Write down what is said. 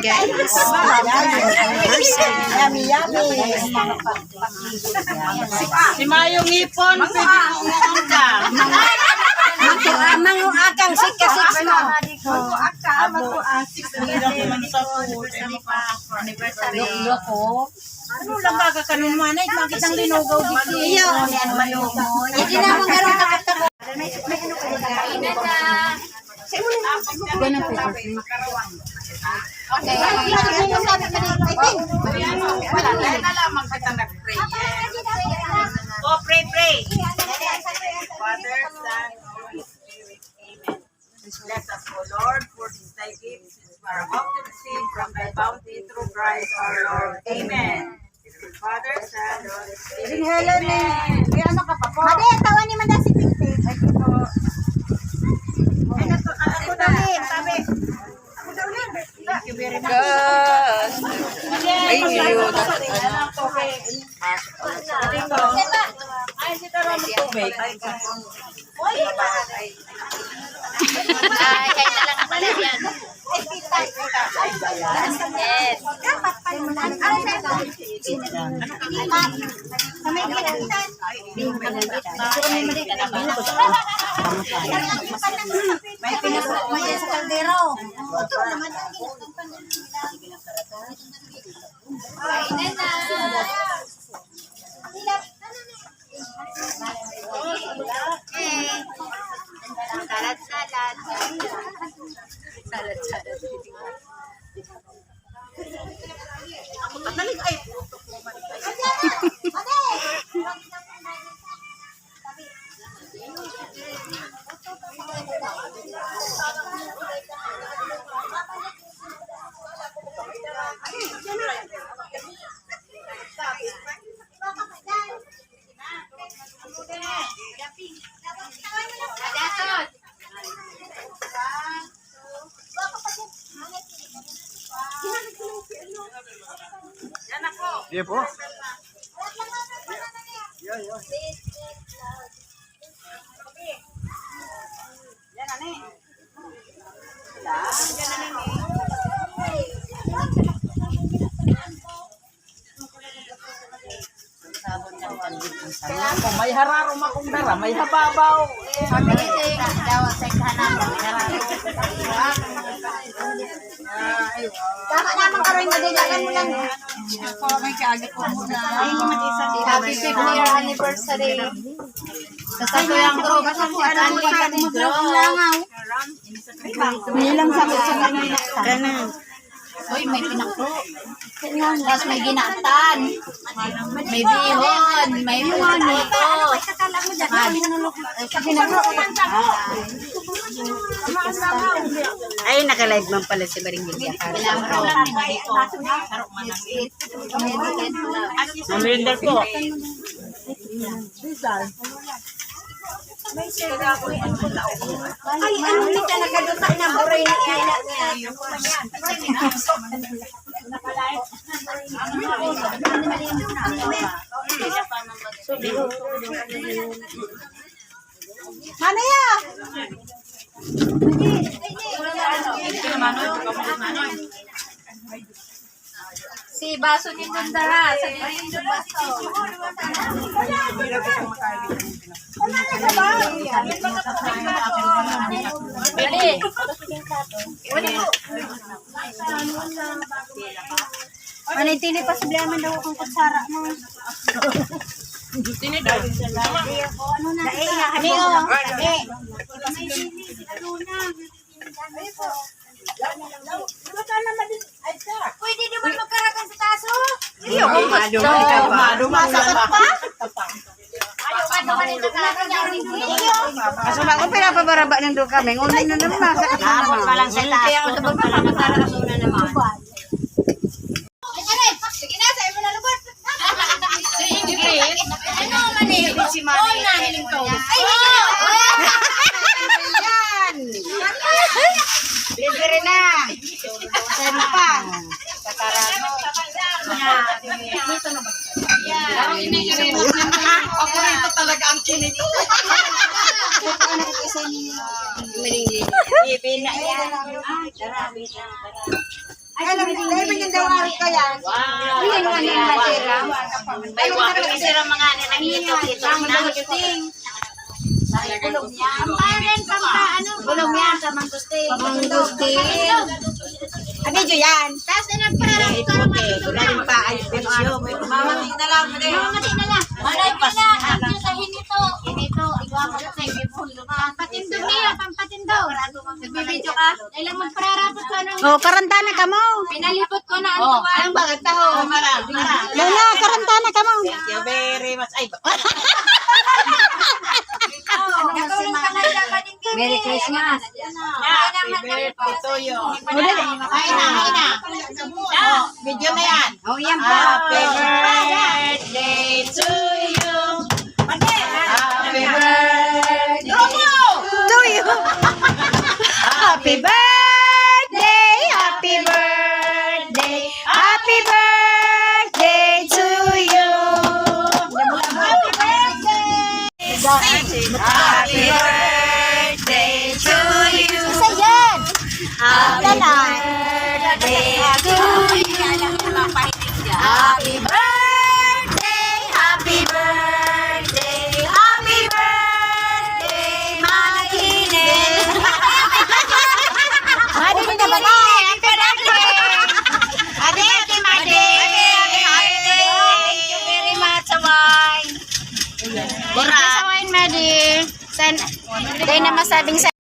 guys. Yummy, yummy. Si Mayong Ipon, pwede mo umunta. Manguakang sika-sik mo. Loko. Ano lang baga kanun manay, makitang linugaw dito. Iyo. Hindi naman ganun kakatako. Okay. Oh, pray. Father, Son, Holy Spirit. Amen. Bless us, O Lord, for this thy gifts which we are about to receive from thy bounty through Christ our Lord. Amen. Father, Son, Holy Spirit. Amen. Ano ka pa po? Madi, tawa ni Manda si Pinti. Ay, po. Ako dawin, sabi. Ako dawin. Thank you very much. Ay, yun. Ay, si Taro mo tubig. Kaya na lang pala yan. Yes. May pinasok mo yan sa kaldero. Kainan na. Salad. Iya po. May hararo makong dara, may hababaw. Sabi nito yung daw sa kanan. Tama naman karoy mo din. Lagan mo lang. Ako, may kaagi ko muna. Happy 50th anniversary. Kasama yung group. Nilang sakit sa kanila. Uy, may pinakro. Tapos may ginatan. May bihon. May manito. Ay, naka-live man pala si Baring Gilya. Malinder po. Ay, ano kita nakaduta na buray na kaya niya. Mana ya? Si baso ni Tundara. Sa yung baso. Dali. Manay tini pa subliaman daw akong kutsara mo. Tini daw. Ano na? Dai nga kami o. Pwede di ba magkarakan sa taso? Iyo, masakit pa. Ayaw ka naman yung nakarakan niya. Masama ko pinapabaraba ng doon kami. Ngunit na naman masakit na naman. Palang sa taas. Kaya ako sa baba lang nakarakan muna naman. Sige na, sa'yo mo na lubot. Sa English? Ano man eh? Si Mami. Ay, Yan! Libre na! Saan pa? Sa Tarano. Paborito talaga ang kinig. Ibin na yan. Ay, may nandawari ka yan. Wow. Yan, ano yung matira. May wakil kasi ang mga nanangito-ito. Kulog yan. Paren, Kulog yan sa mangusting. Mangusting. Abidyo yan. Tapos nagpararap ko ng Galing pa ay pensyo. Mamating na lang mo din. Mamati na lang. Malay ko na. Ang sa hinito. Hinito. Igwa ko sa ibundo ka. Pampatindo niya. Pampatindo. Nagbibidyo ka. Ilang magpararapot ko ng... Oh, karantana ka mo. Pinalipot ko na ang Oh, tuwa. ang bagat taho. Mara. Lola, karantana ka mo. Thank you very much. Ay, Merry Christmas. happy birthday to you. Kain na. Oh, video na yan. Oh, yan po. Happy birthday to you. Happy birthday. To you. Happy birthday, happy birthday, happy birthday to you. Happy birthday to you. Isa yan. Happy birthday to you. Happy birthday, happy birthday, happy birthday, Manakinin. Madi na ba na? Happy birthday. Ate, ate, Madi. Thank you very much, Saway. Bura. Saway, Madi. Dahil na masabing sa